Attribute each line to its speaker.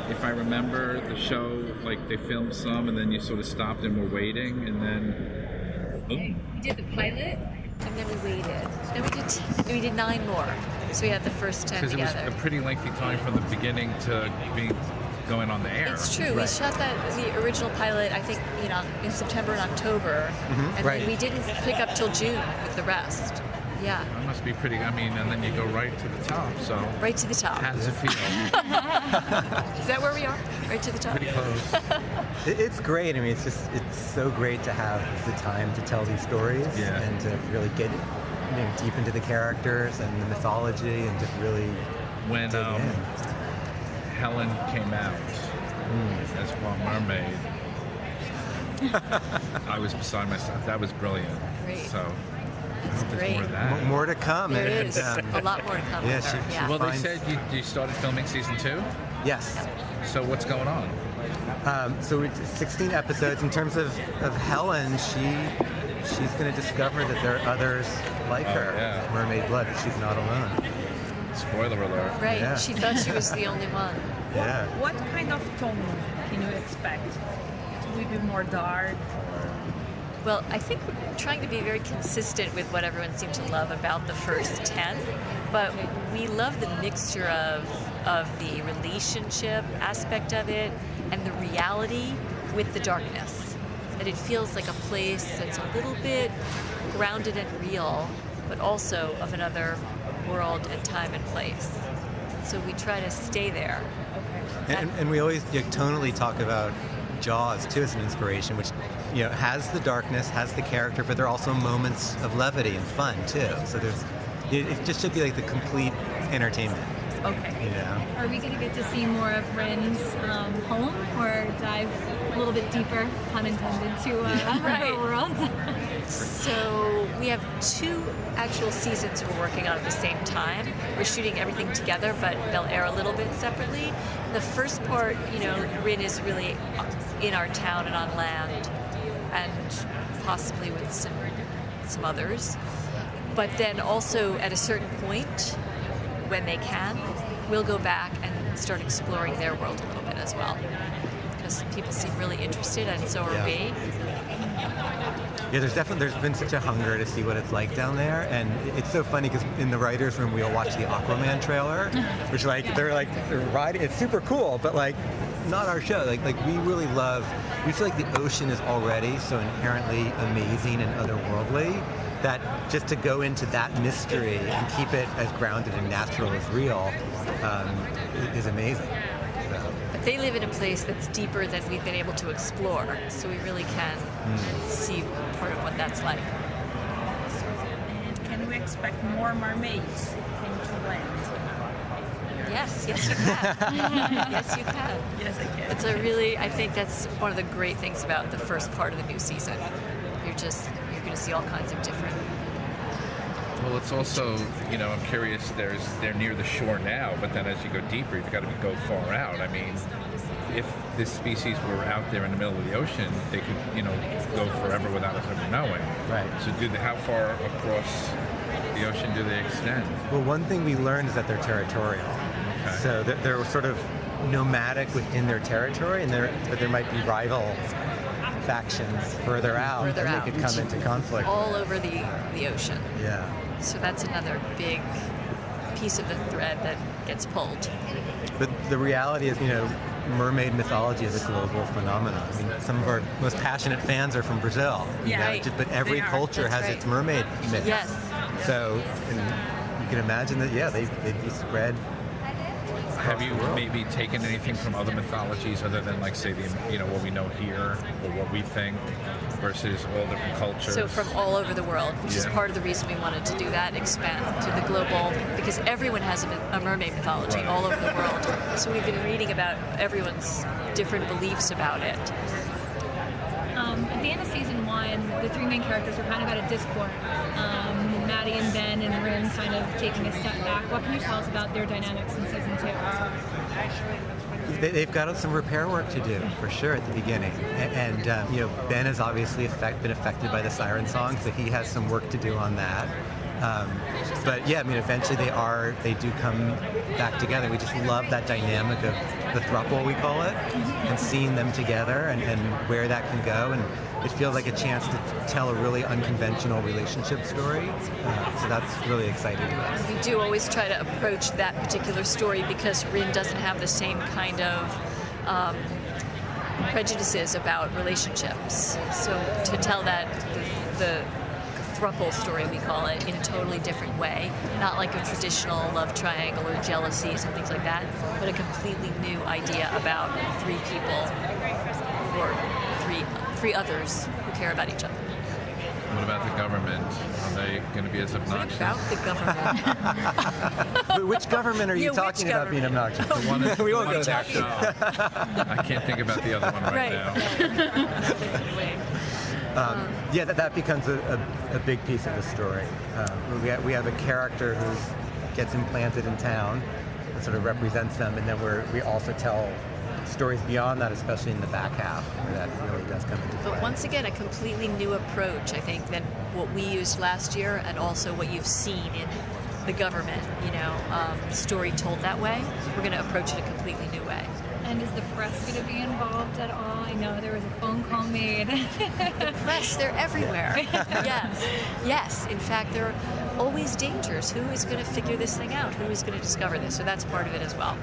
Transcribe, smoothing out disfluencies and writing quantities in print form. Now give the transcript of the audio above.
Speaker 1: if I remember the show, like they filmed some and then you sort of stopped and were waiting and then boom.
Speaker 2: We did the pilot and then we waited. Then we did 9 more. So we had the first 10 together.
Speaker 1: Because it was a pretty lengthy time from the beginning to going on the air.
Speaker 2: It's true. Right. We shot the original pilot, I think, in September and October, and then we didn't pick up till June with the rest. Yeah.
Speaker 1: That must be pretty. I mean, and then you go right to the top. So
Speaker 2: right to the top.
Speaker 1: How does it feel?
Speaker 2: Is that where we are? Right to the top.
Speaker 1: Pretty close.
Speaker 3: It's great. I mean, it's so great to have the time to tell these stories and to really get deep into the characters and the mythology and just really
Speaker 1: when Helen came out as one mermaid, I was beside myself. That was brilliant.
Speaker 2: Great.
Speaker 1: So
Speaker 2: it's great.
Speaker 1: More of that.
Speaker 3: More to come.
Speaker 2: There is a lot more to come.
Speaker 3: Yeah,
Speaker 1: well, they said you started filming season 2?
Speaker 3: Yes.
Speaker 1: So what's going on?
Speaker 3: So it's 16 episodes. In terms of Helen, she's going to discover that there are others like her, mermaid blood. She's not alone.
Speaker 1: Spoiler alert.
Speaker 2: Right. Yeah. She thought she was the only one.
Speaker 3: Yeah.
Speaker 4: What kind of tone can you expect? Will it be more dark?
Speaker 2: Well, I think we're trying to be very consistent with what everyone seemed to love about the first 10, but we love the mixture of the relationship aspect of it and the reality with the darkness. That it feels like a place that's a little bit grounded and real, but also of another world and time and place. So we try to stay there.
Speaker 3: Okay. And we always tonally talk about Jaws too as an inspiration, which has the darkness, has the character, but there are also moments of levity and fun too. So it just should be like the complete entertainment.
Speaker 2: Okay.
Speaker 5: Are we going to get to see more of Ren's home, or dive a little bit deeper, pun intended, to other worlds?
Speaker 2: So we have 2 actual seasons we're working on at the same time. We're shooting everything together, but they'll air a little bit separately. The first part, Rin is really in our town and on land, and possibly with some others. But then also at a certain point, when they can, we'll go back and start exploring their world a little bit as well. Because people seem really interested, and so are we.
Speaker 3: Yeah, there's been such a hunger to see what it's like down there, and it's so funny because in the writers' room we all watch the Aquaman trailer, which they're riding. It's super cool, but not our show. Like we really love. We feel like the ocean is already so inherently amazing and otherworldly that just to go into that mystery and keep it as grounded and natural as real is amazing.
Speaker 2: But they live in a place that's deeper than we've been able to explore, so we really can see part of what that's like.
Speaker 4: And can we expect more mermaids into land?
Speaker 2: Yes, you can. Yes, you can.
Speaker 4: Yes, I can.
Speaker 2: I think that's one of the great things about the first part of the new season. You're going to see all kinds of different.
Speaker 1: Well, it's also, I'm curious, they're near the shore now, but then as you go deeper, you've got to go far out. I mean, if this species were out there in the middle of the ocean, they could, go forever without us ever knowing.
Speaker 3: Right.
Speaker 1: So how far across the ocean do they extend?
Speaker 3: Well, one thing we learned is that they're territorial. Okay. So they're sort of nomadic within their territory, but there might be rival factions further out, and they could come into conflict.
Speaker 2: All over the ocean.
Speaker 3: Yeah.
Speaker 2: So that's another big piece of the thread that gets pulled.
Speaker 3: But the reality is, mermaid mythology is a global phenomenon. I mean, some of our most passionate fans are from Brazil. But every culture has its mermaid myth.
Speaker 2: Yes.
Speaker 3: So you can imagine that, they'd be spread.
Speaker 1: Have you maybe taken anything from other mythologies other than, say, what we know here or what we think versus all different cultures?
Speaker 2: So from all over the world, which is part of the reason we wanted to do that, expand to the global, because everyone has a mermaid mythology all over the world. So we've been reading about everyone's different beliefs about it.
Speaker 5: At the end of season 1, the 3 main characters were kind of at a discord. Maddie and Ben and Rin kind of taking a step back. What can you tell us about their dynamics in season 2?
Speaker 3: They've got some repair work to do, for sure, at the beginning. And Ben has obviously been affected by the Siren song, so he has some work to do on that. But eventually they do come back together. We just love that dynamic of the throuple, we call it, and seeing them together and where that can go. And it feels like a chance to tell a really unconventional relationship story. So that's really exciting to us.
Speaker 2: We do always try to approach that particular story because Rin doesn't have the same kind of prejudices about relationships. So to tell that the throuple story, we call it, in a totally different way, not like a traditional love triangle or jealousies and things like that, but a completely new idea about three people or three others who care about each other.
Speaker 1: What about the government? Are they going to be as obnoxious?
Speaker 2: What about the government?
Speaker 3: Which government are you talking about being obnoxious?
Speaker 1: The one
Speaker 3: We won't go
Speaker 1: in
Speaker 3: there.
Speaker 1: I can't think about the other one right now.
Speaker 3: Yeah, that becomes a big piece of the story. We have a character who gets implanted in town and sort of represents them, and then we also tell stories beyond that, especially in the back half, where that really does come into play.
Speaker 2: But once again, a completely new approach, I think, than what we used last year, and also what you've seen in the government, story told that way. We're going to approach it a completely new way.
Speaker 5: And is the press going to be involved at all? I know there was a phone call made.
Speaker 2: The press, they're everywhere. Yes. In fact, there are always dangers. Who is going to figure this thing out? Who is going to discover this? So that's part of it as well.